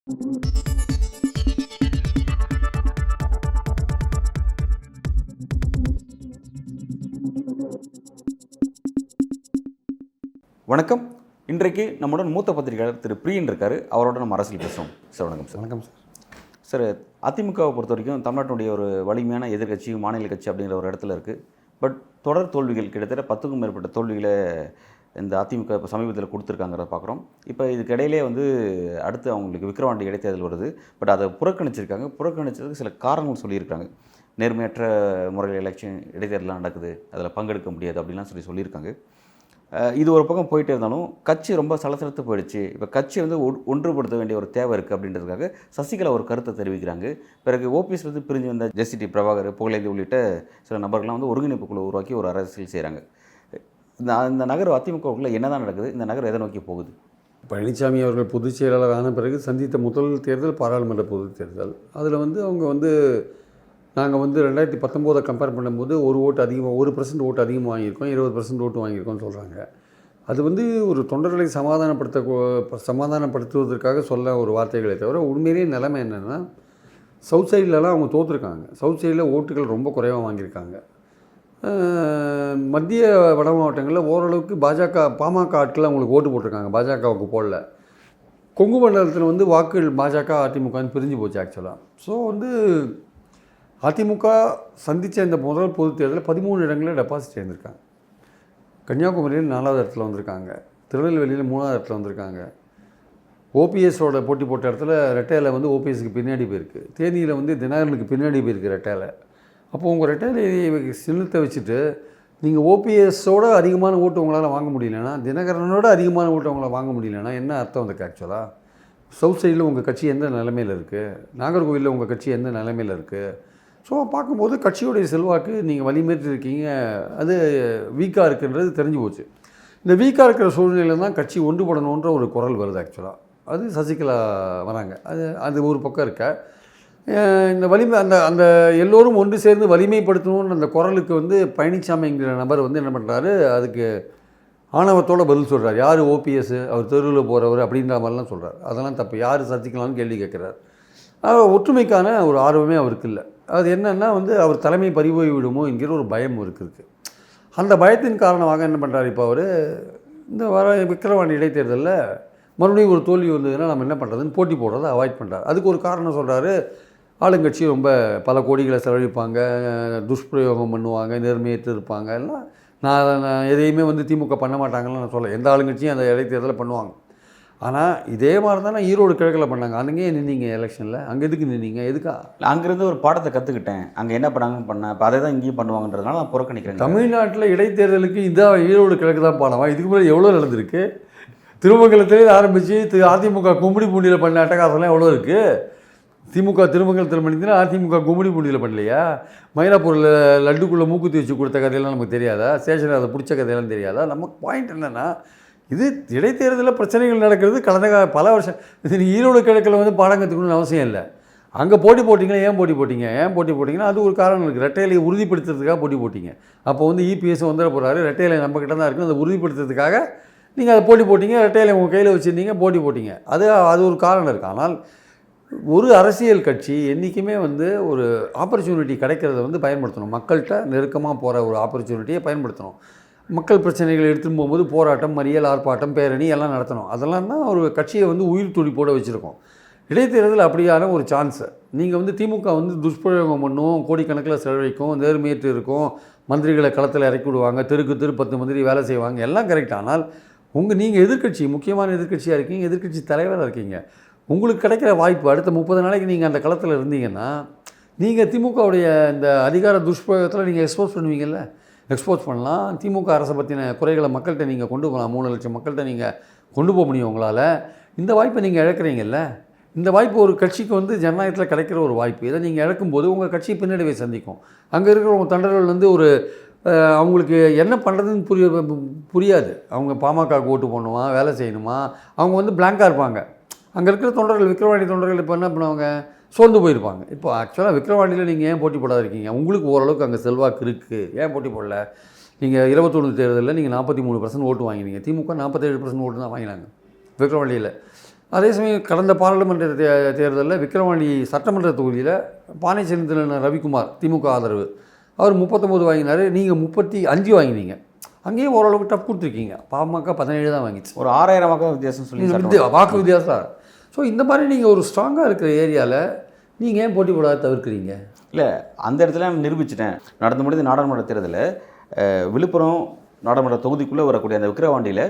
வணக்கம். இன்றைக்கு நம்முடன் மூத்த பத்திரிகையாளர் திரு பிரியன் இருக்கார். அவரோட நம்ம அரசியல் பேசுவோம். சார் வணக்கம் சார். வணக்கம் சார். சார், அதிமுகவை பொறுத்த வரைக்கும் தமிழ்நாட்டுடைய ஒரு வலிமையான எதிர்க்கட்சி, மாநில கட்சி அப்படிங்கிற ஒரு இடத்துல இருக்குது. பட் தொடர் தோல்விகள், கிட்டத்தட்ட 10க்கும் மேற்பட்ட தோல்விகளை இந்த அதிமுக இப்போ சமீபத்தில் கொடுத்துருக்காங்கிறத பார்க்குறோம். இப்போ இதுக்கு இடையிலே அடுத்து அவங்களுக்கு விக்கிரவாண்டி இடைத்தேர்தல் வருது. பட் அதை புறக்கணிச்சிருக்காங்க. புறக்கணிச்சதுக்கு சில காரணங்கள் சொல்லியிருக்காங்க. நேர்மையற்ற முறையில் எலெக்ஷன் இடைத்தேர்தலாம் நடக்குது, அதில் பங்கெடுக்க முடியாது அப்படின்லாம் சொல்லியிருக்காங்க. இது ஒரு பக்கம் போயிட்டே இருந்தாலும் கட்சி ரொம்ப சலசலத்து போயிடுச்சு. இப்போ கட்சி ஒன்றுபடுத்த வேண்டிய ஒரு தேவை இருக்குது அப்படின்றதுக்காக சசிகலா ஒரு கருத்தை தெரிவிக்கிறாங்க. பிறகு ஓபிஎஸ் பிரிஞ்சு வந்த ஜெசிடி பிரபாகர், புகழேந்தி உள்ளிட்ட சில நபர்கள்லாம் ஒருங்கிணைப்பு குழு உருவாக்கி ஒரு அரசியல் செய்கிறாங்க. இந்த நகர் அதிமுகவுக்குள்ளே என்ன தான் நடக்குது? இந்த நகர் எதை நோக்கி போகுது? பழனிசாமி அவர்கள் பொதுச் செயலாளர் ஆன பிறகு சந்தித்த முதல் தேர்தல் பாராளுமன்ற பொதுத் தேர்தல். அதில் அவங்க நாங்கள் 2019 கம்பேர் பண்ணும்போது 1% ஓட்டு அதிகமாக வாங்கியிருக்கோம், 20% ஓட்டு வாங்கியிருக்கோம்னு சொல்கிறாங்க. அது ஒரு தொண்டர்களை சமாதானப்படுத்துவதற்காக சொல்ல ஒரு வார்த்தைகளை தவிர உண்மையிலேயே நிலைமை என்னென்னா, சவுத் சைட்லலாம் அவங்க தோற்றுருக்காங்க. சவுத் சைடில் ஓட்டுகள் ரொம்ப குறைவாக வாங்கியிருக்காங்க. மத்திய வட மாவட்டங்களில் ஓரளவுக்கு பாமக ஆட்கள் அவங்களுக்கு ஓட்டு போட்டிருக்காங்க, பாஜகவுக்கு போடல. கொங்கு மண்டலத்தில் வாக்குகள் பாஜக அதிமுகன்னு பிரிஞ்சு போச்சு ஆக்சுவலாக. ஸோ அதிமுக சந்தித்த இந்த முதல் பொதுத் தேர்தலில் 13 இடங்களில் டெபாசிட் சேர்ந்திருக்காங்க. கன்னியாகுமரியில் 4வது இடத்துல வந்திருக்காங்க, திருநெல்வேலியில் 3வது இடத்துல வந்திருக்காங்க. ஓபிஎஸோட போட்டி போட்ட இடத்துல ரெட்டையில ஓபிஎஸ்க்கு பின்னாடி போயிருக்கு. தேனியில் தினகரனுக்கு பின்னாடி போயிருக்கு ரெட்டையில. அப்போது உங்கள் ரெட்டையில சின்னத்தை வச்சுட்டு நீங்கள் ஓபிஎஸோட அதிகமான ஓட்டு உங்களால் வாங்க முடியலன்னா, தினகரனோட அதிகமான ஓட்டு உங்களால் வாங்க முடியலன்னா என்ன அர்த்தம் அதுக்கு? ஆக்சுவலாக சவுத் சைடில் உங்கள் கட்சி எந்த நிலைமையில் இருக்குது, நாகர்கோவிலில் உங்கள் கட்சி எந்த நிலைமையில் இருக்குது? ஸோ பார்க்கும்போது கட்சியோடைய செல்வாக்கு நீங்கள் வலிமைத்து இருக்கீங்க, அது வீக்காக இருக்குன்றது தெரிஞ்சு போச்சு. இந்த வீக்காக இருக்கிற சூழ்நிலையில் தான் கட்சி ஒன்றுபடணுன்ற ஒரு குரல் வருது ஆக்சுவலாக. அது சசிகலா வராங்க. அது ஒரு பக்கம் இருக்க இந்த வலிமை அந்த எல்லோரும் ஒன்று சேர்ந்து வலிமைப்படுத்தணுன்ற அந்த குரலுக்கு பழனிசாமிங்கிற நபர் என்ன பண்ணுறாரு, அதுக்கு ஆணவத்தோடு பதில் சொல்கிறார். யார் ஓபிஎஸ், அவர் தெருவில் போகிறவர் அப்படின்ற மாதிரிலாம் சொல்கிறார். அதெல்லாம் தப்பு. யார் சசிகலான்னு கேள்வி கேட்குறார். ஒற்றுமைக்கான ஒரு ஆர்வமே அவருக்கு இல்லை. அது என்னென்னா அவர் தலைமை பறிபோய் விடுமோ என்கிற ஒரு பயம் இருக்குது. அந்த பயத்தின் காரணமாக என்ன பண்ணுறாரு, இப்போ அவர் இந்த விக்கிரவாண்டி இடைத்தேர்தலில் மறுபடியும் ஒரு தோல்வி வந்ததுன்னா நம்ம என்ன பண்ணுறதுன்னு போட்டி போடுறதை அவாய்ட் பண்ணுறாரு. அதுக்கு ஒரு காரணம் சொல்கிறாரு, ஆளுங்கட்சி ரொம்ப பல கோடிகளை செலவழிப்பாங்க, துஷ்பிரயோகம் பண்ணுவாங்க, நேர்மையற்று இருப்பாங்க, எல்லாம் நான் எதையுமே திமுக பண்ண மாட்டாங்கன்னு நான் சொல்ல. எந்த ஆளுங்கட்சியும் அந்த இடைத்தேர்தலில் பண்ணுவாங்க. ஆனால் இதே மாதிரி தானே ஈரோடு கிழக்கில் பண்ணாங்க. அங்கேயே நின்னீங்க எலெக்ஷனில், அங்கே எதுக்கு நின்னீங்க? எதுக்கா? அங்கேருந்து ஒரு பாடத்தை கற்றுக்கிட்டேன், அங்கே என்ன பண்ணாங்கன்னு பண்ணேன், இப்போ அதை தான் இங்கேயும் பண்ணுவாங்கன்றதுனால நான் புறக்கணிக்கிறேன். தமிழ்நாட்டில் இடைத்தேர்தலுக்கு இதான் ஈரோடு கிழக்கு தான் பாடவா? இதுக்கு முன்னாடி எவ்வளோ நடந்திருக்கு? திருமங்கலத்திலே ஆரம்பித்து அதிமுக கும்படி பூண்டியில் பண்ண அட்டகாசம்லாம் எவ்வளோ இருக்குது? திமுக திருமங்கலத்தில் பண்ணிங்கன்னா அதிமுக கும்படி பூண்டியில் பண்ணலையா? மயிலாப்பூரில் லட்டுக்குள்ளே மூக்குத்தி வச்சு கொடுத்த கதையெல்லாம் நமக்கு தெரியாதா? ஸ்டேஷனில் அதை பிடிச்ச கதையெல்லாம் தெரியாதா? நமக்கு பாயிண்ட் என்னென்னா, இது இடைத்தேர்தலில் பிரச்சனைகள் நடக்கிறது கடந்த பல வருஷம். இது ஈரோடு கிழக்கில் பாடம் கற்றுக்கணும்னு அவசியம் இல்லை. அங்கே போட்டி போட்டிங்கன்னா ஏன் போட்டி போட்டிங்கன்னா அது ஒரு காரணம் இருக்குது. ரெட்டையிலை உறுதிப்படுத்துறதுக்காக போட்டி போட்டிங்க. அப்போ இபிஎஸ் வந்துட போகிறாரு, ரெட்டையிலை நம்ம கிட்ட தான் இருக்குது, அதை உறுதிப்படுத்துறதுக்காக நீங்கள் அதை போட்டி போட்டிங்க, ரெட்டையிலை உங்கள் கையில் வச்சுருந்தீங்க, போட்டி போட்டிங்க. அது ஒரு காரணம் இருக்குது. ஆனால் ஒரு அரசியல் கட்சி என்றைக்குமே ஒரு ஆப்பர்ச்சுனிட்டி கிடைக்கிறத பயன்படுத்தணும். மக்கள்கிட்ட நெருக்கமாக போகிற ஒரு ஆப்பர்ச்சுனிட்டியை பயன்படுத்தணும். மக்கள் பிரச்சனைகளை எடுத்துகிட்டு போகும்போது போராட்டம், மறியல், ஆர்ப்பாட்டம், பேரணி எல்லாம் நடத்தணும். அதெல்லாம் தான் ஒரு கட்சியை உயிர் துடிப்போடு வச்சுருக்கோம். இடைத்தேர்தல் அப்படியான ஒரு சான்ஸை நீங்கள் திமுக துஷ்பிரயோகம் பண்ணும், கோடிக்கணக்கில் செலவழிக்கும், நேர்மையற்று இருக்கும், மந்திரிகளை களத்தில் இறக்கி விடுவாங்க, தெருக்கு 10 மந்திரி வேலை செய்வாங்க, எல்லாம் கரெக்ட். ஆனால் நீங்கள் எதிர்க்கட்சி, முக்கியமான எதிர்க்கட்சியாக இருக்கீங்க, எதிர்க்கட்சி தலைவராக இருக்கீங்க. உங்களுக்கு கிடைக்கிற வாய்ப்பு அடுத்த 30 நாளைக்கு நீங்கள் அந்த களத்தில் இருந்தீங்கன்னா, நீங்கள் திமுகவுடைய இந்த அதிகார துஷ்பிரயோகத்தில் நீங்கள் எக்ஸ்போஸ் பண்ணலாம். திமுக அரசை பற்றின குறைகளை மக்கள்கிட்ட நீங்கள் கொண்டு போகலாம். 3 லட்சம் மக்கள்கிட்ட நீங்கள் கொண்டு போக முடியும் உங்களால். இந்த வாய்ப்பை நீங்கள் இழக்கிறீங்கல்ல. இந்த வாய்ப்பு ஒரு கட்சிக்கு ஜனநாயகத்தில் கிடைக்கிற ஒரு வாய்ப்பு. இதை நீங்கள் இழக்கும்போது உங்கள் கட்சி பின்னடைவை சந்திக்கும். அங்கே இருக்கிறவங்க தொண்டர்கள் ஒரு அவங்களுக்கு என்ன பண்ணுறதுன்னு புரியாது. அவங்க பாமகவுக்கு ஓட்டு போடணுமா, வேலை செய்யணுமா, அவங்க பிளாங்காக இருப்பாங்க. அங்கே இருக்கிற தொண்டர்கள், விக்கிரவாண்டி தொண்டர்கள் இப்போ என்ன பண்ணுவாங்க, சோர்ந்து போயிருப்பாங்க. இப்போ ஆக்சுவலாக விக்கிரவாண்டியில் நீங்கள் ஏன் போட்டி போடாத இருக்கீங்க? உங்களுக்கு ஓரளவுக்கு அங்கே செல்வாக்கு இருக்குது, ஏன் போட்டி போடல? நீங்கள் 21 தேர்தலில் நீங்கள் 43% ஓட்டு வாங்கினீங்க. திமுக 47% ஓட்டு தான் வாங்கினாங்க விக்கிரவாண்டியில். அதே சமயம் கடந்த பாராளுமன்ற தேர்தலில் விக்கிரவாண்டி சட்டமன்ற தொகுதியில் பானை செலுத்தின ரவிக்குமார் திமுக ஆதரவு அவர் 39 வாங்கினார், நீங்கள் 35 வாங்கினீங்க. அங்கேயும் ஓரளவுக்கு டஃப் கொடுத்துருக்கீங்க. பாமக 17 தான் வாங்கிச்சு. ஒரு 6000 வாக்கு வித்தியாசம் சொல்லி வாக்கு வித்தியாசம். ஸோ இந்த மாதிரி நீங்கள் ஒரு ஸ்ட்ராங்காக இருக்கிற ஏரியாவில் நீங்கள் ஏன் போட்டி போடாத தவிர்க்கிறீங்க? இல்லை, அந்த இடத்துல நான் நிரூபிச்சிட்டேன். நடந்து முடிந்த நாடாளுமன்ற தேர்தலில் விழுப்புரம் நாடாளுமன்ற தொகுதிக்குள்ளே வரக்கூடிய அந்த விக்கிரவாண்டியில்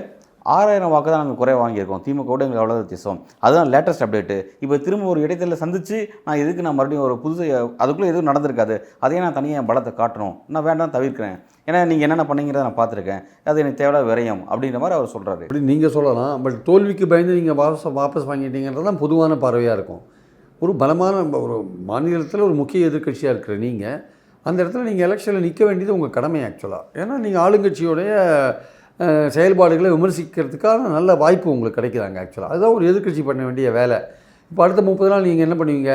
6000 வாக்கு தான் நாங்கள் குறைய வாங்கியிருக்கோம். திமுகவோட எங்களுக்கு அவ்வளோ வித்தியாசம். அதுதான் லேட்டஸ்ட் அப்டேட்டு. இப்போ திரும்ப ஒரு இடைத்தேர்தலில் சந்தித்து நான் மறுபடியும் ஒரு புதுசு அதுக்குள்ளே எதுவும் நடந்திருக்காது, அதையே நான் தனியாக பலத்தை காட்டணும், நான் வேண்டாம் தவிர்க்கிறேன், ஏன்னா நீங்கள் என்னென்ன பண்ணீங்கிறத நான் பார்த்துருக்கேன், அது எனக்கு தேவையில்லாத விரயம் அப்படின்ற மாதிரி அவர் சொல்கிறாரு. அப்படி நீங்கள் சொல்லலாம். பட் தோல்விக்கு பயந்து நீங்கள் வாபஸ் வாங்கிட்டீங்கிறது தான் பொதுவான பார்வையாக இருக்கும். ஒரு பலமான ஒரு மாநிலத்தில் ஒரு முக்கிய எதிர்க்கட்சியாக இருக்கிற நீங்கள் அந்த இடத்துல நீங்கள் எலெக்ஷனில் நிற்க வேண்டியது உங்கள் கடமை ஆக்சுவலாக. ஏன்னா நீங்கள் ஆளுங்கட்சியோடைய செயல்பாடுகளை விமர்சிக்கிறதுக்கான நல்ல வாய்ப்பு உங்களுக்கு கிடைக்கிறாங்க ஆக்சுவலாக. அதுதான் ஒரு எதிர்க்கட்சி பண்ண வேண்டிய வேலை. இப்போ அடுத்த 30 நாள் நீங்கள் என்ன பண்ணுவீங்க?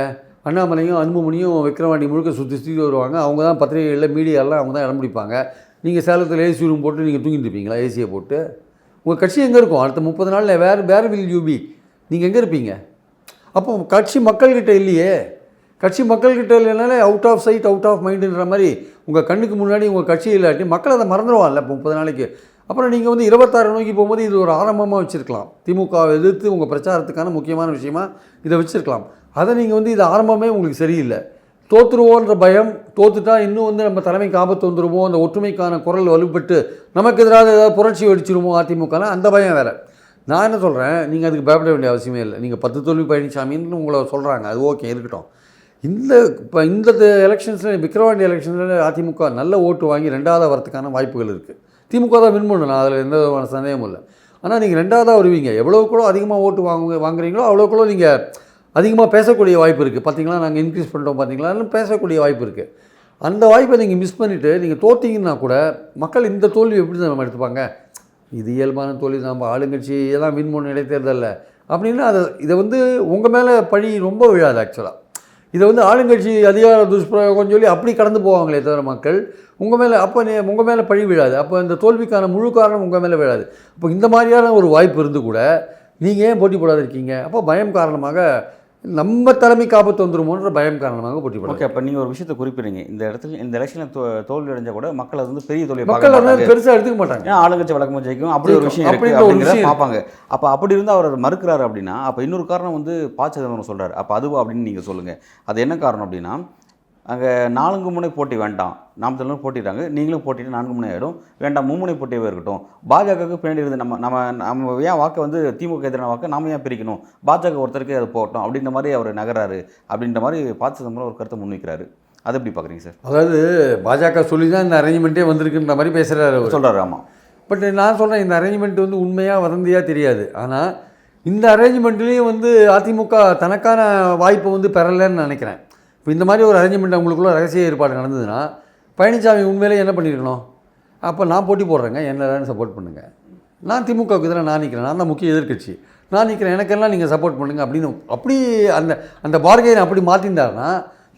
அண்ணாமலையும் அன்புமணியும் விக்கிரவாண்டி முழுக்க சுற்றி வருவாங்க. அவங்க தான் பத்திரிகைகளில் மீடியாலாம் அவங்க தான் இடம் பிடிப்பாங்க. நீங்கள் சேலத்தில் ஏசி ரூம் போட்டு நீங்கள் தூங்கிட்டு இருப்பீங்களா? ஏசியை போட்டு உங்கள் கட்சி எங்கே இருக்கும்? அடுத்த 30 நாளில் வேறு வில் யூ பி? நீங்கள் எங்கே இருப்பீங்க? அப்போ கட்சி மக்கள்கிட்ட இல்லையே. கட்சி மக்கள்கிட்ட இல்லைனாலே out of sight out of மைண்டுன்ற மாதிரி உங்கள் கண்ணுக்கு முன்னாடி உங்கள் கட்சி இல்லாட்டி மக்கள் அதை மறந்துடுவான்ல இப்போ 30 நாளைக்கு. அப்புறம் நீங்கள் வந்து 26 நோக்கி போகும்போது இது ஒரு ஆரம்பமாக வச்சுருக்கலாம். திமுகவை எதிர்த்து உங்கள் பிரச்சாரத்துக்கான முக்கியமான விஷயமா இதை வச்சுருக்கலாம். அதை நீங்கள் வந்து இது ஆரம்பமே உங்களுக்கு சரியில்லை. தோற்றுருவோன்ற பயம், தோற்றுட்டா இன்னும் வந்து நம்ம தலைமைக்கு ஆபத்து வந்துடுமோ, அந்த ஒற்றுமைக்கான குரல் வலுப்பட்டு நமக்கு எதிராக ஏதாவது புரட்சி வெடிச்சிருமோ அதிமுகனா, அந்த பயம் வேறு. நான் என்ன சொல்கிறேன், நீங்கள் அதுக்கு பயப்பட வேண்டிய அவசியமே இல்லை. நீங்கள் 10 தோல்வி பழனிசாமின்னு உங்களை சொல்கிறாங்க, அது ஓகே இருக்கட்டும். இந்த எலெக்ஷன்ஸில் விக்கிரவாண்டி எலெக்ஷன்ஸில் அதிமுக நல்ல ஓட்டு வாங்கி 2வது வரத்துக்கான வாய்ப்புகள் இருக்குது. திமுக தான் வின் பண்ணணும், அதில் எந்த விதமான சந்தேகமும் இல்லை. ஆனால் நீங்கள் 2வதாக வருவீங்க. எவ்வளோக்குள்ளோ அதிகமாக ஓட்டு வாங்குறீங்களோ அவ்வளோக்குள்ளோ நீங்கள் அதிகமாக பேசக்கூடிய வாய்ப்பு இருக்குது. பார்த்தீங்களா, நாங்கள் இன்க்ரீஸ் பண்ணிட்டோம் பார்த்தீங்களான்னு பேசக்கூடிய வாய்ப்பு இருக்குது. அந்த வாய்ப்பை நீங்கள் மிஸ் பண்ணிவிட்டு நீங்கள் தோற்றிங்கன்னா கூட மக்கள் இந்த தோல்வி எப்படி நம்ம எடுத்துப்பாங்க? இது இயல்பான தோல்வி, நம்ம ஆளுங்கட்சியை தான் வின் பண்ண இடைத்தேர்தலில் அப்படின்னா இதை வந்து உங்கள் மேலே பழி ரொம்ப விழாது ஆக்சுவலாக. இதை வந்து ஆளுங்கட்சி அதிகார துஷ்பிரயோகம் சொல்லி அப்படி கடந்து போவாங்களே தவிர மக்கள் உங்கள் மேலே உங்கள் மேலே பழி விழாது. அப்போ இந்த தோல்விக்கான முழு காரணம் உங்கள் மேலே விழாது. அப்போ இந்த மாதிரியான ஒரு வாய்ப்பு இருந்து கூட நீங்கள் ஏன் போட்டி போடாத இருக்கீங்க? அப்போ பயம் காரணமாக நம்ம தலைமைக்கு ஆபத்து வந்துருமோன்ற பயம் காரணமாக போட்டி போட. ஓகே, அப்போ நீங்கள் ஒரு விஷயத்தை குறிப்பிடுறீங்க, இந்த இடத்துல இந்த எலெக்ஷனில் தோல்வி அடைஞ்சால் கூட மக்கள் அது வந்து பெரிய தோல்வி மக்கள் வந்து பெருசாக எடுத்துக்க மாட்டாங்க. ஏன் ஆளுங்கட்சி வழக்கமாக ஜெயிக்கும் அப்படி ஒரு விஷயம் அப்படிங்கிறத பார்ப்பாங்க. அப்போ அப்படி இருந்தால் அவர் மறுக்கிறாரு அப்படின்னா, அப்போ இன்னொரு காரணம் வந்து ப. சிதம்பரம் சொல்கிறார். அப்போ அதுவா அப்படின்னு நீங்கள் சொல்லுங்கள். அது என்ன காரணம் அப்படின்னா, அங்கே 4 முனை போட்டி வேண்டாம், நாம் தமிழர் போட்டிடுறாங்க, நீங்களும் போட்டிட்டு 4 முனை ஆகிடும், வேண்டாம் மும்முனை போட்டியாகவே இருக்கட்டும், பாஜகவுக்கு பின்னாடி இருந்து நம்ம ஏன் வாக்கை வந்து திமுக எதிரான வாக்கை நாம ஏன் பிரிக்கணும், பாஜக ஒருத்தருக்கு அது போகட்டும் அப்படின்ற மாதிரி அவர் நகராரு அப்படின்ற மாதிரி ப. சிதம்பரம் ஒரு கருத்தை முன்வைக்கிறாரு. அதை எப்படி பார்க்குறீங்க சார்? அதாவது பாஜக சொல்லி தான் இந்த அரேஞ்ச்மெண்ட்டே வந்திருக்குன்ற மாதிரி பேசுகிறாரு, சொல்கிறாரு. ஆமாம், பட் நான் சொல்கிறேன் இந்த அரேஞ்ச்மெண்ட் வந்து உண்மையாக வதந்தியாக தெரியாது. ஆனால் இந்த அரேஞ்ச்மெண்ட்லேயும் வந்து அதிமுக தனக்கான வாய்ப்பை வந்து பெறலைன்னு நினைக்கிறேன். இப்போ இந்த மாதிரி ஒரு அரேஞ்ச்மெண்ட் அவங்களுக்குள்ள ரகசிய ஏற்பாடு நடந்ததுன்னா பழனிசாமி உண்மையிலே என்ன பண்ணியிருக்கணும்? அப்போ நான் போட்டி போடுறேங்க, என்னன்னு சப்போர்ட் பண்ணுங்கள், நான் திமுகவுக்கு எதிராக நான் நிற்கிறேன், நான் தான் முக்கிய எதிர்க்கட்சி, நான் நிற்கிறேன், எனக்கெல்லாம் நீங்கள் சப்போர்ட் பண்ணுங்கள் அப்படின்னு அப்படி அந்த பார்கெயின் அப்படி மாற்றிருந்தாருன்னா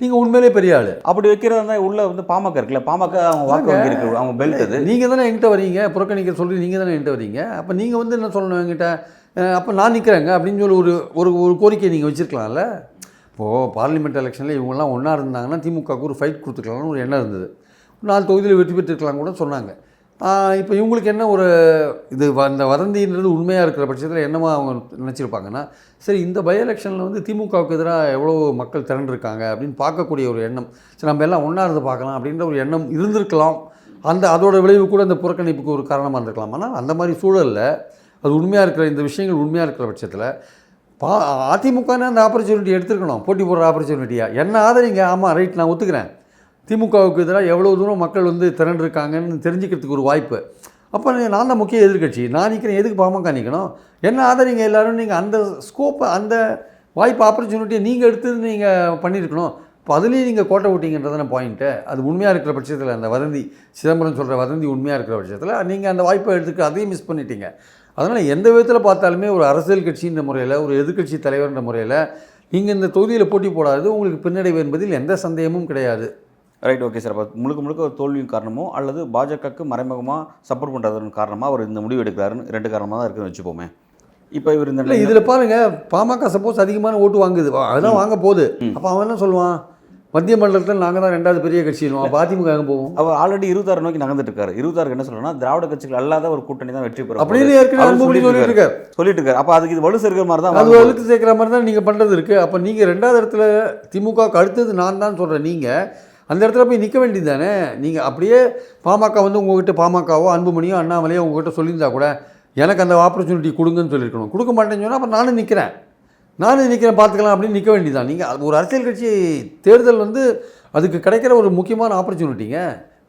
நீங்கள் உண்மையிலே பெரிய ஆள். அப்படி வைக்கிறதா இருந்தால் உள்ளே வந்து பாமக இருக்குல்ல, பாமக அவங்க வாக்கு வங்கி இருக்குது, அவங்க பெல்ட் அது. நீங்கள் தானே என்கிட்ட வரீங்க, புறக்கணிக்க சொல்லி நீங்கள் தானே என்கிட்ட வரீங்க. அப்போ நீங்கள் வந்து என்ன சொல்லணும் என்கிட்ட, அப்போ நான் நிற்கிறேங்க அப்படின்னு சொல்லி ஒரு கோரிக்கையை நீங்கள் வச்சுருக்கலாம்ல. இப்போது பார்லிமெண்ட் எலெக்ஷனில் இவங்கெல்லாம் ஒன்றா இருந்தாங்கன்னா திமுகவுக்கு ஒரு ஃபைட் கொடுத்துக்கலாம்னு ஒரு எண்ணம் இருந்தது. 4 தொகுதியில் வெற்றி பெற்றுருக்கலாம் கூட சொன்னாங்க. இப்போ இவங்களுக்கு என்ன ஒரு இது அந்த வதந்தின்றது உண்மையாக இருக்கிற பட்சத்தில் என்னமா அவங்க நினச்சிருப்பாங்கன்னா, சரி இந்த பை எலெக்ஷனில் வந்து திமுகவுக்கு எதிராக எவ்வளோ மக்கள் திரண்டிருக்காங்க அப்படின்னு பார்க்கக்கூடிய ஒரு எண்ணம், சரி நம்ம எல்லாம் ஒன்றா இருந்து பார்க்கலாம் அப்படின்ற ஒரு எண்ணம் இருந்திருக்கலாம். அதோட விளைவு கூட அந்த புறக்கணிப்புக்கு ஒரு காரணமாக இருந்திருக்கலாம். ஆனால் அந்த மாதிரி சூழலில் அது உண்மையாக இருக்கிற இந்த விஷயங்கள் உண்மையாக இருக்கிற பட்சத்தில் அதிமுகன்னு அந்த ஆப்பர்ச்சுனிட்டி எடுத்துருக்கணும், போட்டி போடுற ஆப்பர்ச்சுனிட்டியாக. என்ன ஆதரிங்க, ஆமாம் ரைட் நான் ஒத்துக்கிறேன், திமுகவுக்கு எதிராக எவ்வளோ தூரம் மக்கள் வந்து திரண்டிருக்காங்கன்னு தெரிஞ்சுக்கிறதுக்கு ஒரு வாய்ப்பு. அப்போ நான் தான் முக்கிய எதிர்க்கட்சி, நான் நிற்கிறேன், எதுக்கு பாமக நிற்கணும், என்ன ஆதரிங்க எல்லோரும். நீங்கள் அந்த ஸ்கோப்பை அந்த வாய்ப்பு ஆப்பர்ச்சுனிட்டியை நீங்கள் எடுத்து நீங்கள் பண்ணியிருக்கணும். இப்போ அதுலேயும் நீங்கள் கோட்டை விட்டீங்கன்றதான பாயிண்ட்டு. அது உண்மையாக இருக்கிற பட்சத்தில் அந்த வதந்தி சிதம்பரம் சொல்கிற வதந்தி உண்மையாக இருக்கிற பட்சத்தில் நீங்கள் அந்த வாய்ப்பை எடுத்துக்க அதையும் மிஸ் பண்ணிட்டீங்க. அதனால் எந்த விதத்தில் பார்த்தாலுமே ஒரு அரசியல் கட்சின்ற முறையில், ஒரு எதிர்க்கட்சி தலைவர்ன்ற முறையில் நீங்கள் இந்த தொகுதியில் போட்டி போடாது உங்களுக்கு பின்னடைவு என்பதில் எந்த சந்தேகமும் கிடையாது. Right, okay sir. அப்போ முழுக்க ஒரு தோல்வியும் காரணமோ அல்லது பாஜகவுக்கு மறைமுகமாக சப்போர்ட் பண்ணுறதுன்னு காரணமாக அவர் இந்த முடிவு எடுக்கிறாருன்னு 2 காரணமாக தான் இருக்குதுன்னு வச்சுப்போமே. இப்போ இவர் இந்த இல்லை இதில் பாருங்கள், பாமக சப்போஸ் அதிகமான ஓட்டு வாங்குது, அதெல்லாம் வாங்க போகுது. அப்போ அவன் என்ன சொல்லுவான், மத்திய மண்டலத்தில் நாங்கள் தான் 2வது பெரிய கட்சியிலும், அப்போ அதிமுக எங்கே போவோம்? அவர் ஆல்ரெடி 26 நோக்கி நகர்ந்துட்டு இருக்காரு. 26 என்ன சொல்றேன்னா, திராவிட கட்சிகள் அல்லாத ஒரு கூட்டணி தான் வெற்றி பெறும் அப்படின்னு ஏற்கனவே அன்புமணி சொல்லிட்டு இருக்காரு. அப்போ அதுக்கு இது வலு சேர்க்கிற மாதிரி தான், அது வலுக்கு சேர்க்குற மாதிரி தான் நீங்கள் பண்ணுறது இருக்குது. அப்போ நீங்கள் 2வது இடத்துல திமுகவுக்கு அடுத்தது நான் தான் சொல்கிறேன். நீங்கள் அந்த இடத்துல போய் நிற்க வேண்டியது தானே. நீங்கள் அப்படியே பாமக வந்து உங்கள்கிட்ட பாமகவோ அன்புமணியோ அண்ணாமலையோ உங்கள்கிட்ட சொல்லியிருந்தா கூட எனக்கு அந்த ஆப்பர்ச்சுனிட்டி கொடுங்கன்னு சொல்லியிருக்கணும். கொடுக்க மாட்டேன்னு சொன்னால் அப்போ நானும் நிற்கிறேன் பார்த்துக்கலாம் அப்படின்னு நிற்க வேண்டியதான். நீங்கள் ஒரு அரசியல் கட்சி தேர்தல் வந்து அதுக்கு கிடைக்கிற ஒரு முக்கியமான ஆப்பர்ச்சுனிட்டிங்க.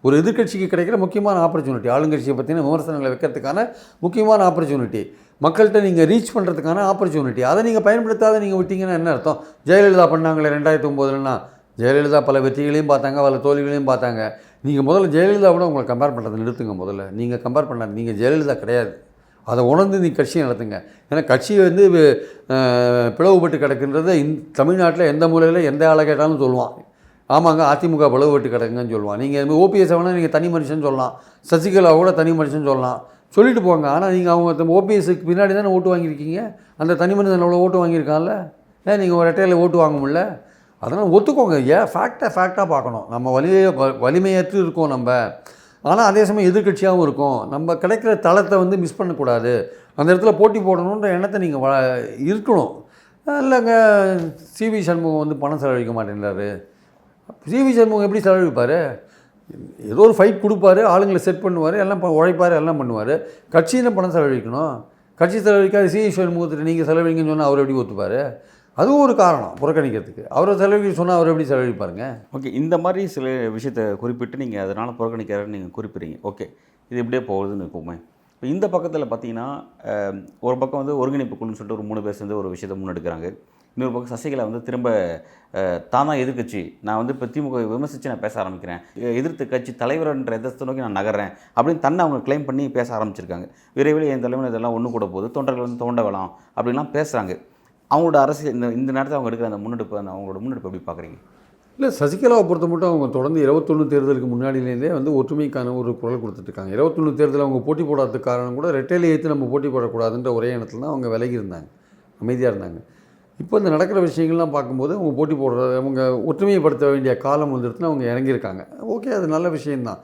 ஒரு எதிர்கட்சிக்கு கிடைக்கிற முக்கியமான ஆப்பர்ச்சுனிட்டி, ஆளுங்கட்சியை பற்றின விமர்சனங்களை வைக்கிறதுக்கான முக்கியமான ஆப்பர்ச்சுனிட்டி, மக்கள்கிட்ட நீங்கள் ரீச் பண்ணுறதுக்கான ஆப்பர்ச்சுனிட்டி. அதை நீங்கள் பயன்படுத்தாத நீங்கள் விட்டீங்கன்னா என்ன அர்த்தம்? ஜெயலலிதா பண்ணாங்களே 2009னா, ஜெயலலிதா பல வெற்றிகளையும் பார்த்தாங்க, பல தோல்விகளையும் பார்த்தாங்க. நீங்கள் முதல்ல ஜெயலலிதாவோட உங்களை கம்பேர் பண்ணுறதை நிறுத்துங்க. முதல்ல நீங்கள் கம்பேர் பண்ணாது, நீங்கள் ஜெயலலிதா கிடையாது. அதை உணர்ந்து நீ கட்சியை நடத்துங்க. ஏன்னா கட்சி வந்து பிளவுபட்டு கிடக்குன்றதை தமிழ்நாட்டில் எந்த மூலையில் எந்த ஆளை கேட்டாலும் சொல்லுவான். ஆமாங்க, அதிமுக பிளவுபட்டு கிடக்குங்கன்னு சொல்லுவான். நீங்கள் ஓபிஎஸ் வேணால் நீங்கள் தனி மனுஷன் சொல்லலாம், சசிகலா கூட தனி மனுஷன் சொல்லலாம், சொல்லிட்டு போங்க. ஆனால் நீங்கள் அவங்க ஓபிஎஸ்க்கு பின்னாடி தானே ஓட்டு வாங்கியிருக்கீங்க. அந்த தனி மனிதன் அவ்வளோ ஓட்டு வாங்கியிருக்கான்ல, ஏன் நீங்கள் ஒரு ரெட்டையில் ஓட்டு வாங்க முடியல? அதனால் ஒத்துக்கோங்க. ஏன் ஃபேக்டாக பார்க்கணும். நம்ம வலிமையற்று இருக்கோம் நம்ம, ஆனால் அதே சமயம் எதிர்கட்சியாகவும் இருக்கும். நம்ம கிடைக்கிற தளத்தை வந்து மிஸ் பண்ணக்கூடாது. அந்த இடத்துல போட்டி போடணுன்ற எண்ணத்தை நீங்கள் இருக்கணும். இல்லைங்க, சிவி சண்முகம் வந்து பணம் செலவழிக்க மாட்டேங்கிறாரு. சிவி சண்முகம் எப்படி செலவழிப்பார்? ஏதோ ஒரு ஃபைட் கொடுப்பாரு, ஆளுங்களை செட் பண்ணுவார், எல்லாம் உழைப்பார், எல்லாம் பண்ணுவார். கட்சியில் பணம் செலவழிக்கணும். கட்சி செலவழிக்காது சிவி சண்முகத்துக்கு நீங்கள் செலவழிங்கன்னு சொன்னால் அவர் எப்படி ஒத்துப்பார்? அதுவும் ஒரு காரணம் புறக்கணிக்கிறதுக்கு. அவரை செலவழிக்க சொன்னால் அவர் எப்படி செலவழிப்பாருங்க? ஓகே, இந்த மாதிரி சில விஷயத்தை குறிப்பிட்டு நீங்கள் அதனால் புறக்கணிக்கிறன்னு நீங்கள் குறிப்பிட்றீங்க. ஓகே, இது இப்படியே போகுதுன்னு இப்போமே. இப்போ இந்த பக்கத்தில் பார்த்தீங்கன்னா, ஒரு பக்கம் வந்து ஒருங்கிணைப்பு குழுன்னு சொல்லிட்டு ஒரு 3 பேர் சேர்ந்து ஒரு விஷயத்தை முன்னெடுக்கிறாங்க. இன்னொரு பக்கம் சசிகலா வந்து திரும்ப தான் தான் எதிர்கட்சி, நான் வந்து இப்போ திமுக விமர்சித்து நான் பேச ஆரம்பிக்கிறேன், எதிர்த்து கட்சி தலைவர்ன்ற எதத்தை நோக்கி நான் நகர்றேன் அப்படின்னு தன்னை அவங்க கிளைம் பண்ணி பேச ஆரம்பிச்சிருக்காங்க. விரைவில் என் தலைவர் இதெல்லாம் ஒன்று கூட போகுது, தொண்டர்கள் வந்து தோண்ட வேலாம் அப்படின்லாம் பேசுகிறாங்க. அவங்களோட அரசியல் இந்த நேரத்தில் அவங்க எடுக்கிற அந்த முன்னெடுப்பு, அவங்களோட முன்னெடுப்பு எப்படி பார்க்குறீங்க? இல்லை, சசிகலாவை பொறுத்த மட்டும் அவங்க தொடர்ந்து 21 தேர்தலுக்கு முன்னாடியிலேருந்தே வந்து ஒற்றுமைக்கான ஒரு குரல் கொடுத்துட்ருக்காங்க. 21 தேர்தலில் அவங்க போட்டி போடாததுக்கு காரணம் கூட ரெட்டையில ஏற்று நம்ம போட்டி போடக்கூடாதுன்ற ஒரே எண்ணத்தில் தான் அவங்க விலகி இருந்தாங்க, அமைதியாக இருந்தாங்க. இப்போ இந்த நடக்கிற விஷயங்கள்லாம் பார்க்கும்போது அவங்க போட்டி போடுற, அவங்க ஒற்றுமைப்படுத்த வேண்டிய காலம் வந்துடுத்துன்னு அவங்க இறங்கியிருக்காங்க. ஓகே, அது நல்ல விஷயந்தான்.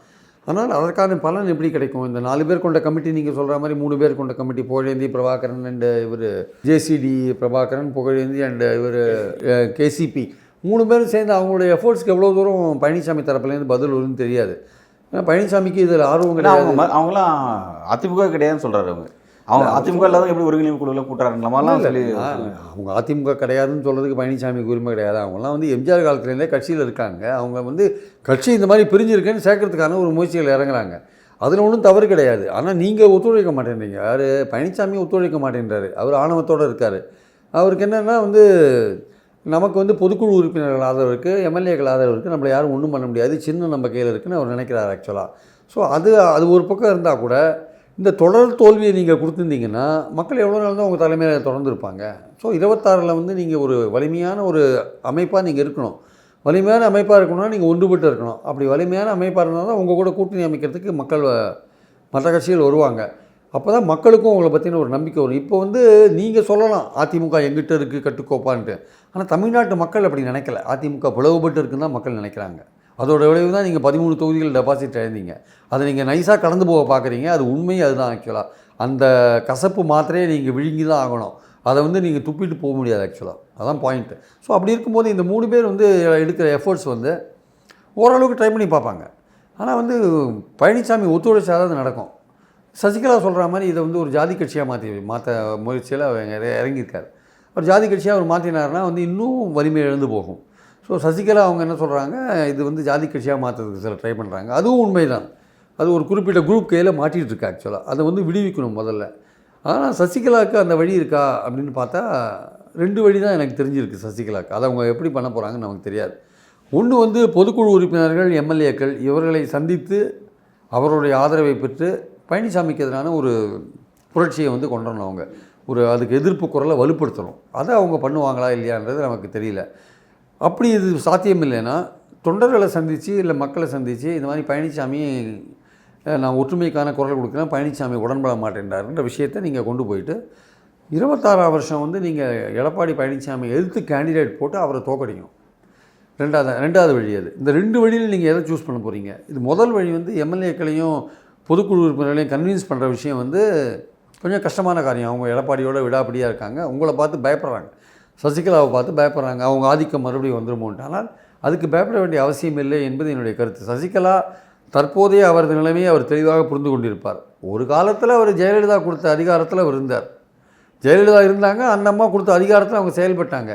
ஆனால் அதற்கான பலன் எப்படி கிடைக்கும்? இந்த 4 பேர் கொண்ட கமிட்டி, நீங்கள் சொல்கிற மாதிரி 3 பேர் கொண்ட கமிட்டி, புகழேந்தி பிரபாகரன் அண்டு இவர் ஜேசிடி பிரபாகரன், புகழேந்தி அண்டு இவர் கேசிபி, 3 பேரும் சேர்ந்து அவங்களுடைய எஃபோர்ட்ஸ்க்கு எவ்வளோ தூரம் பழனிசாமி தரப்புலேருந்து பதில் வரும்னு தெரியாது. ஏன்னா பழனிசாமிக்கு இதில் ஆர்வம் கிடையாது. அவங்களாம் அதிமுக கிடையாதுன்னு சொல்கிறாரு. அவங்க அதிமுக இல்லாத எப்படி ஒருங்கிணைப்பு குழுவில் கூட்டுறாருங்களாம் சொல்லி, அவங்க அதிமுக கிடையாதுன்னு சொல்கிறதுக்கு பழனிசாமிக்கு உரிமை கிடையாது. அவங்களாம் வந்து எம்ஜிஆர் காலத்துலேருந்தே கட்சியில் இருக்காங்க. அவங்க வந்து கட்சி இந்த மாதிரி பிரிஞ்சிருக்கேன்னு சேர்க்கறதுக்கான ஒரு முயற்சிகள் இறங்குறாங்க. அதில் ஒன்றும் தவறு கிடையாது. ஆனால் நீங்கள் ஒத்துழைக்க மாட்டேன்றீங்க. யார்? பழனிசாமி ஒத்துழைக்க மாட்டேன்றாரு. அவர் ஆணவத்தோடு இருக்கார். அவருக்கு என்னென்னா வந்து நமக்கு வந்து பொதுக்குழு உறுப்பினர்கள் ஆதரவு இருக்குது, எம்எல்ஏக்கள் ஆதரவு இருக்குது, நம்மளை யாரும் ஒன்றும் பண்ண முடியாது, சின்ன நம்ம கையில் இருக்குதுன்னு அவர் நினைக்கிறார் ஆக்சுவலாக. ஸோ அது ஒரு பக்கம் இருந்தால் கூட இந்த தொடர் தோல்வியை நீங்கள் கொடுத்துருந்தீங்கன்னா மக்கள் எவ்வளோ நாள் தான் உங்கள் தலைமையில் தொடர்ந்துருப்பாங்க. ஸோ 26ல் வந்து நீங்கள் ஒரு வலிமையான ஒரு அமைப்பாக நீங்கள் இருக்கணும். வலிமையான அமைப்பாக இருக்கணும்னா நீங்கள் ஒன்றுபட்டு இருக்கணும். அப்படி வலிமையான அமைப்பாக இருந்தால் தான் உங்கள் கூட கூட்டணி அமைக்கிறதுக்கு மக்கள் மற்ற கட்சிகள் வருவாங்க. அப்போ தான் மக்களுக்கும் உங்களை பற்றின ஒரு நம்பிக்கை வரும். இப்போ வந்து நீங்கள் சொல்லலாம் அதிமுக எங்கிட்ட இருக்குது கட்டுக்கோப்பான்ட்டு, ஆனால் தமிழ்நாட்டு மக்கள் அப்படி நினைக்கல. அதிமுக பிளவுபட்டு இருக்குன்னு தான் மக்கள் நினைக்கிறாங்க. அதோட விளைவு தான் நீங்கள் 13 தொகுதிகள் டெபாசிட் இழந்தீங்க. அதை நீங்கள் நைஸாக கடந்து போக பார்க்குறீங்க. அது உண்மை, அதுதான் ஆக்சுவலாக. அந்த கசப்பு மாத்திரையை நீங்கள் விழுங்கி தான் ஆகணும். அதை வந்து நீங்கள் துப்பிட்டு போக முடியாது ஆக்சுவலாக. அதான் பாயிண்ட்டு. ஸோ அப்படி இருக்கும்போது இந்த 3 பேர் வந்து எடுக்கிற எஃபர்ட்ஸ் வந்து ஓரளவுக்கு ட்ரை பண்ணி பார்ப்பாங்க. ஆனால் வந்து பழனிசாமி ஒத்துழைச்சாதான் அது நடக்கும். சசிகலா சொல்கிற மாதிரி இதை வந்து ஒரு ஜாதி கட்சியாக மாற்ற முயற்சியில் அவங்க இறங்கியிருக்காரு. ஒரு ஜாதி கட்சியாக அவர் மாற்றினார்னா வந்து இன்னும் வலிமை எழுந்து போகும். ஸோ சசிகலா அவங்க என்ன சொல்கிறாங்க, இது வந்து ஜாதி கட்சியாக மாற்றுறதுக்கு சில ட்ரை பண்ணுறாங்க. அதுவும் உண்மை தான். அது ஒரு குறிப்பிட்ட குரூப் கையில் மாட்டிகிட்டு இருக்கா ஆக்சுவலாக. அதை வந்து விடுவிக்கணும் முதல்ல. ஆனால் சசிகலாவுக்கு அந்த வழி இருக்கா அப்படின்னு பார்த்தா 2 வழி தான் எனக்கு தெரிஞ்சிருக்கு சசிகலாவுக்கு. அதை அவங்க எப்படி பண்ண போகிறாங்கன்னு நமக்கு தெரியாது. ஒன்று வந்து பொதுக்குழு உறுப்பினர்கள், எம்எல்ஏக்கள் இவர்களை சந்தித்து அவருடைய ஆதரவை பெற்று பழனிசாமிக்கு எதிரான ஒரு புரட்சியை வந்து கொண்டு வரணும். அவங்க அதுக்கு எதிர்ப்பு குரலை வலுப்படுத்தணும். அதை அவங்க பண்ணுவாங்களா இல்லையான்றது நமக்கு தெரியல. அப்படி இது சாத்தியம் இல்லைன்னா தொண்டர்களை சந்தித்து இல்லை மக்களை சந்தித்து இந்த மாதிரி பழனிசாமி நான் ஒற்றுமைக்கான குரல் கொடுக்குறேன், பழனிசாமி உடன்பட மாட்டேன்றாருன்ற விஷயத்தை நீங்கள் கொண்டு போயிட்டு 26ஆம் வருஷம் வந்து நீங்கள் எடப்பாடி பழனிசாமி எதிர்த்து கேண்டிடேட் போட்டு அவரை தோக்கடிக்கணும். ரெண்டாவது வழி அது. இந்த 2 வழியில் நீங்கள் எதை சூஸ் பண்ண போகிறீங்க? இது முதல் வழி வந்து எம்எல்ஏக்களையும் பொதுக்குழு உறுப்பினர்களையும் கன்வின்ஸ் பண்ணுற விஷயம் வந்து கொஞ்சம் கஷ்டமான காரியம். அவங்க எடப்பாடியோட விடாப்பிடியாக இருக்காங்க. உங்களை பார்த்து பயப்படுறாங்க, சசிகலாவை பார்த்து பயப்படுறாங்க, அவங்க ஆதிக்கம் மறுபடியும் வந்துருமோன்ட்டு. ஆனால் அதுக்கு பயப்பட வேண்டிய அவசியம் இல்லை என்பது என்னுடைய கருத்து. சசிகலா தற்போதைய அவரது நிலைமையை அவர் தெளிவாக புரிந்து கொண்டிருப்பார். ஒரு காலத்தில் அவர் ஜெயலலிதா கொடுத்த அதிகாரத்தில் அவர் இருந்தார். ஜெயலலிதா இருந்தாங்க, அந்த அம்மா கொடுத்த அதிகாரத்தில் அவங்க செயல்பட்டாங்க.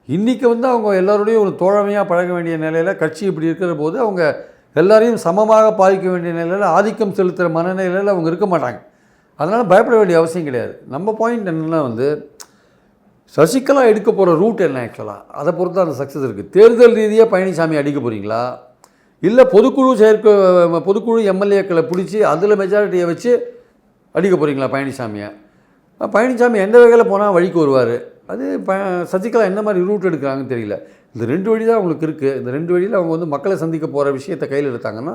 இன்றைக்கி வந்து அவங்க எல்லோருடையும் ஒரு தோழமையாக பழக வேண்டிய நிலையில், கட்சி இப்படி இருக்கிற போது அவங்க எல்லாரையும் சமமாக பாதிக்க வேண்டிய நிலையில், ஆதிக்கம் செலுத்துகிற மனநிலையில் அவங்க இருக்க மாட்டாங்க. அதனால் பயப்பட வேண்டிய அவசியம் கிடையாது. நம்ம பாயிண்ட் என்னென்னா வந்து சசிகலா எடுக்க போகிற ரூட் என்ன ஆக்சுவலாக அதை பொறுத்து அந்த சக்ஸஸ் இருக்குது. தேர்தல் ரீதியாக பழனிசாமி அடிக்க போகிறீங்களா, இல்லை பொதுக்குழு எம்எல்ஏக்களை பிடிச்சி அதில் மெஜாரிட்டியை வச்சு அடிக்க போகிறீங்களா பழனிசாமியை? பழனிசாமி எந்த வகையில் போனால் வழிக்கு வருவார். அது சசிகலா என்ன மாதிரி ரூட் எடுக்கிறாங்கன்னு தெரியல. இந்த 2 வழி தான் அவங்களுக்கு இருக்குது. இந்த 2 வழியில் அவங்க வந்து மக்களை சந்திக்க போகிற விஷயத்தை கையில் எடுத்தாங்கன்னா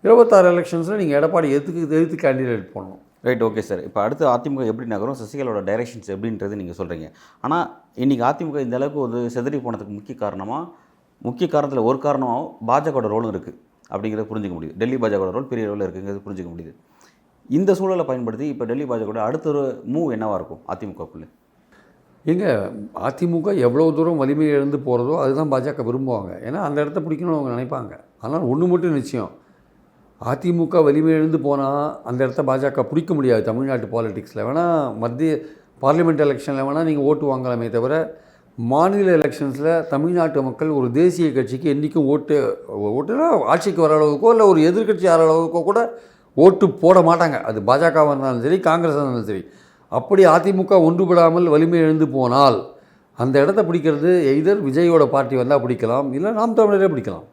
26 எலெக்ஷன்ஸில் நீங்கள் எடப்பாடி எதிர்த்து கேண்டிடேட் போடணும். Right, okay sir. இப்போ அடுத்து அதிமுக எப்படி நகரும், சசிகலாவோட டைரக்ஷன்ஸ் எப்படின்றது நீங்கள் சொல்கிறீங்க. ஆனால் இன்றைக்கி அதிமுக இந்த அளவுக்கு வந்து செதறி போனதுக்கு முக்கிய காரணத்தில் ஒரு காரணமாக பாஜகவோட ரோலும் இருக்குது அப்படிங்கிறத புரிஞ்சிக்க முடியுது. டெல்லி பாஜகவோட ரோல் பெரிய ரோலில் இருக்குங்கிறது புரிஞ்சிக்க முடியுது. இந்த சூழலை பயன்படுத்தி இப்போ டெல்லி பாஜகவோட அடுத்த ஒரு மூவ் என்னவாக இருக்கும் அதிமுகக்குள்ளே? அதிமுக எவ்வளோ தூரம் வலிமை இழந்து போகிறதோ அதுதான் பாஜக விரும்புவாங்க. ஏன்னா அந்த இடத்த பிடிக்கணும்னு அவங்க நினைப்பாங்க. ஆனால் ஒன்று மட்டும் நிச்சயம், அதிமுக வலிமை இழந்து போனால் அந்த இடத்த பாஜக பிடிக்க முடியாது. தமிழ்நாட்டு பாலிடிக்ஸில் வேணால், மத்திய பார்லிமெண்ட் எலெக்ஷனில் வேணால் நீங்கள் ஓட்டு வாங்கலாமே தவிர, மாநில எலெக்ஷன்ஸில் தமிழ்நாட்டு மக்கள் ஒரு தேசிய கட்சிக்கு என்றைக்கும் ஓட்டுனா ஆட்சிக்கு வர அளவுக்கோ இல்லை ஒரு எதிர்கட்சி ஆகிற அளவுக்கோ கூட ஓட்டு போட மாட்டாங்க. அது பாஜகவாக இருந்தாலும் சரி, காங்கிரஸாக இருந்தாலும் சரி. அப்படி அதிமுக ஒன்றுபடாமல் வலிமை இழந்து போனால் அந்த இடத்த பிடிக்கிறது எய்தர் விஜயோட பார்ட்டி வந்தால் பிடிக்கலாம், இல்லை நாம் தமிழரே பிடிக்கலாம்.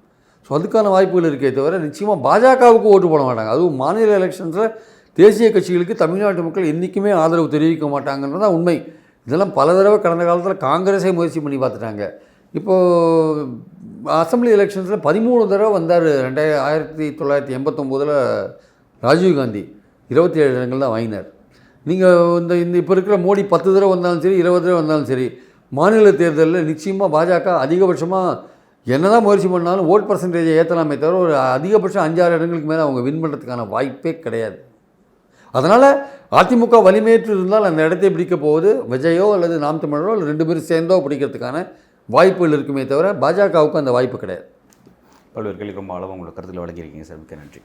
ஸோ அதுக்கான வாய்ப்புகள் இருக்கே தவிர நிச்சயமாக பாஜகவுக்கு ஓட்டு போட மாட்டாங்க. அதுவும் மாநில எலெக்ஷன்ஸில் தேசிய கட்சிகளுக்கு தமிழ்நாட்டு மக்கள் என்றைக்குமே ஆதரவு தெரிவிக்க மாட்டாங்கன்றது தான் உண்மை. இதெல்லாம் பல தடவை கடந்த காலத்தில் காங்கிரஸே முயற்சி பண்ணி பார்த்துட்டாங்க. இப்போது அசம்பிளி எலெக்ஷன்ஸில் 13 தடவை வந்தார். 1989 ராஜீவ்காந்தி 27 இடங்கள் தான் வாங்கினார். நீங்கள் இந்த இப்போ இருக்கிற மோடி 10 தடவை வந்தாலும் சரி, 20 தடவை வந்தாலும் சரி, மாநில தேர்தலில் நிச்சயமாக பாஜக அதிகபட்சமாக என்ன தான் முயற்சி பண்ணாலும் ஓட் பர்சன்டேஜை ஏற்றலாமே தவிர ஒரு அதிகபட்சம் 5-6 இடங்களுக்கு மேலே அவங்க வின் பண்ணுறதுக்கான வாய்ப்பே கிடையாது. அதனால் அதிமுக வலிமையேற்று இருந்தால் அந்த இடத்தை பிடிக்க போவது விஜயோ அல்லது நாம் தமிழரோ அல்லது 2 பேரும் சேர்ந்தோ பிடிக்கிறதுக்கான வாய்ப்புகள் இருக்குமே தவிர பாஜகவுக்கு அந்த வாய்ப்பு கிடையாது. பல்வேறு கேள்வி ரொம்ப அளவு உங்களோட கருத்தில் வழங்கியிருக்கீங்க சார். மிக்க நன்றி.